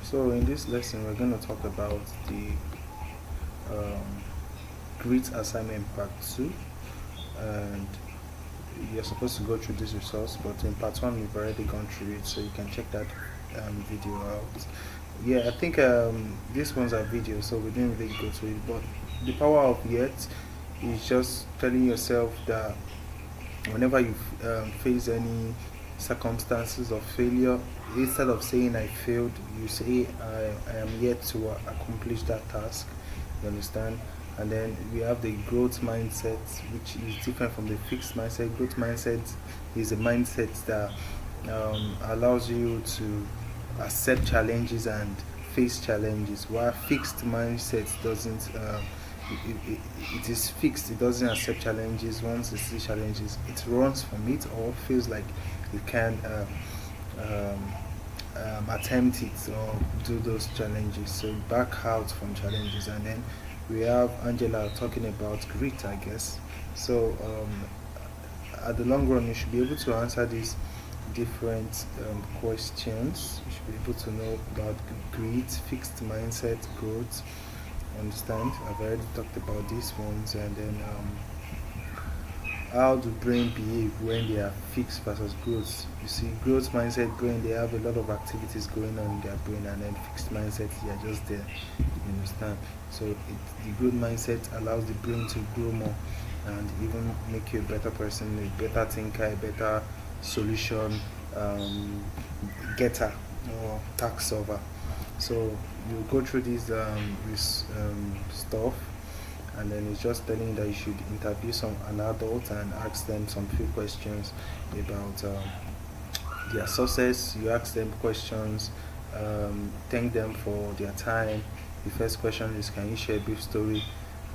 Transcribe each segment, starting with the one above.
So in this lesson, we're going to talk about the um, grit assignment part 2, and you're supposed to go through this resource, but in part 1 we've already gone through it, so you can check that video out. Yeah, I think these ones are videos, so we didn't really go to it, but the power of yet is just telling yourself that whenever you face any circumstances of failure, instead of saying I failed, you say I am yet to accomplish that task. You understand? And then we have the growth mindset, which is different from the fixed mindset. Growth mindset is a mindset that allows you to accept challenges and face challenges, while fixed mindset doesn't. It is fixed. It doesn't accept challenges. Once it sees challenges, it runs from it or feels like it can um, attempt it or do those challenges. So back out from challenges, and then we have Angela talking about grit, I guess. So at the long run, you should be able to answer these different questions. You should be able to know about grit, fixed mindset, growth. Understand? I've already talked about these ones, and then how do brain behave when they are fixed versus growth. You see, growth mindset going, they have a lot of activities going on in their brain, and then fixed mindset, they are just there. You understand? So the growth mindset allows the brain to grow more and even make you a better person, a better thinker, a better solution getter or task solver. So you go through this stuff, and then it's just telling you that you should interview an adult and ask them some few questions about their success. You ask them questions, thank them for their time. The first question is, can you share a brief story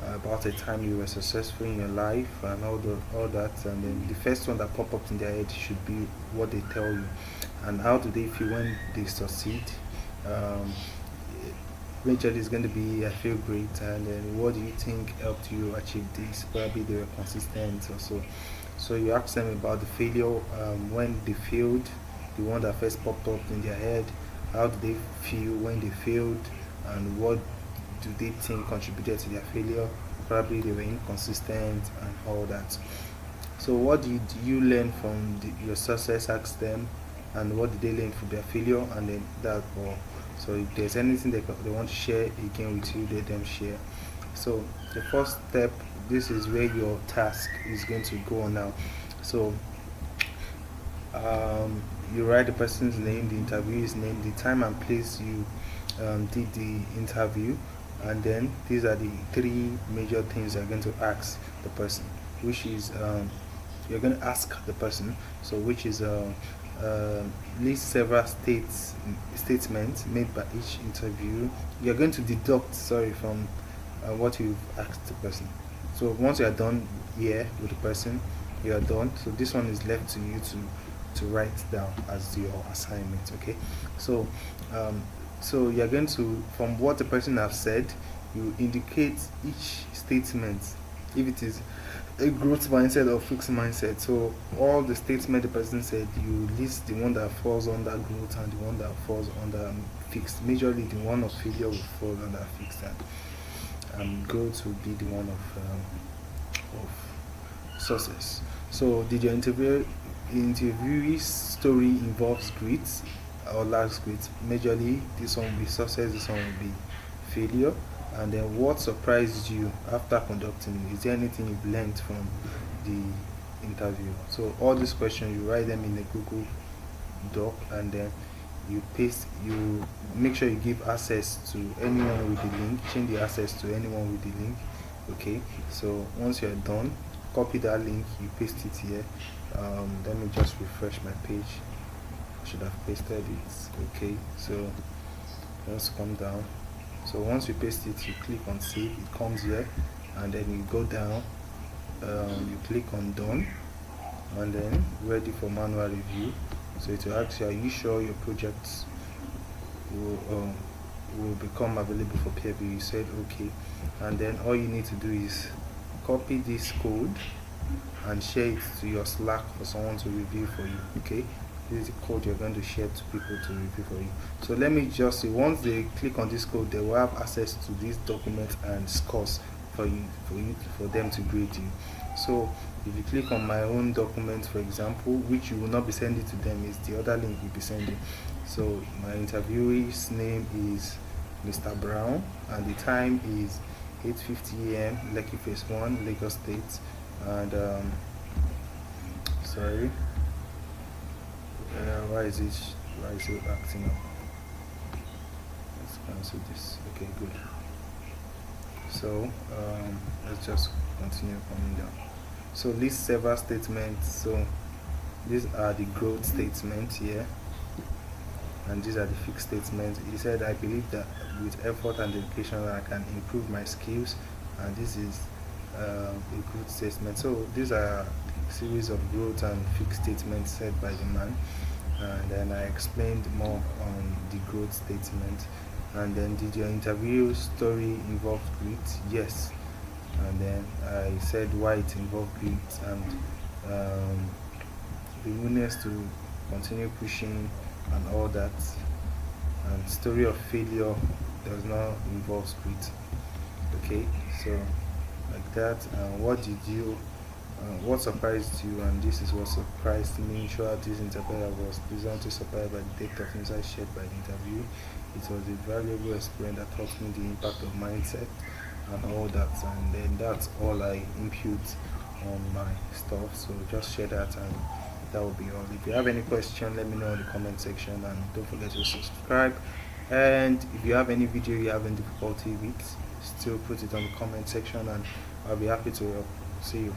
about a time you were successful in your life, and all that. And then the first one that pop up in their head should be what they tell you, and how do they feel when they succeed. um, Majorly is going to be I feel great, and then what do you think helped you achieve this? Probably they were consistent or so. So you ask them about the failure, when they failed, the one that first popped up in their head. How do they feel when they failed, and what do they think contributed to their failure? Probably they were inconsistent and all that. So what did you learn from your success? Ask them, and what did they learn from their failure? And then that all. So if there's anything they want to share again with you, let them share. So the first step, this is where your task is going to go on now. So you write the person's name, the interviewee's name, the time and place you did the interview, and then these are the three major things you're going to ask the person, which is you're going to ask the person, so which is list several statements made by each interview. You're going to deduct, sorry, from what you've asked the person. So once you are done here with the person, you are done. So this one is left to you to write down as your assignment. Okay. So so you're going to, from what the person has said, you indicate each statement, if it is a growth mindset or fixed mindset. So all the statement the person said, you list the one that falls under growth and the one that falls under fixed. Majorly the one of failure will fall under fixed, and growth will be the one of success. So did your interviewee's story involves grit or lacks grit? Majorly this one will be success, this one will be failure. And then what surprised you after conducting it? Is there anything you've learned from the interview? So all these questions, you write them in a Google Doc, and then you make sure you give access to anyone with the link, change the access to anyone with the link. Okay, so once you're done, copy that link, you paste it here. Let me just refresh my page. I should have pasted it. Okay, so let's come down. So once you paste it, you click on save, it comes here, and then you go down, you click on done, and then ready for manual review. So it will ask you, are you sure your projects will become available for peer review? You said okay, and then all you need to do is copy this code and share it to your Slack for someone to review for you. Okay, This is the code you're going to share to people to review for you. So let me just say, once they click on this code, they will have access to these documents and scores for them to grade you. So if you click on my own document, for example, which you will not be sending to them, is the other link you'll be sending. So my interviewee's name is Mr. Brown, and the time is 8:50 a.m. Lekki Phase 1, Lagos State. And sorry, why is it acting up? Let's cancel this. Okay, good. So let's just continue coming down. So list several statements. So these are the growth statements here, and these are the fixed statements. He said, I believe that with effort and dedication I can improve my skills, and this is a growth statement. So these are a series of growth and fixed statements said by the man, and then I explained more on the growth statement. And then, did your interview story involve grit? Yes. And then I said why it involved grit, and the willingness to continue pushing and all that. And story of failure does not involve grit. Okay, so like that. What did you what surprised you? And this is what surprised me. Throughout this interview, I was pleasantly surprised by the depth of insight shared by the interview. It was a valuable experience that taught me the impact of mindset and all that. And then that's all I impute on my stuff. So just share that, and that will be all. If you have any question, let me know in the comment section, and don't forget to subscribe. And if you have any video you have any difficulty with, still put it on the comment section, and I'll be happy to help. See you.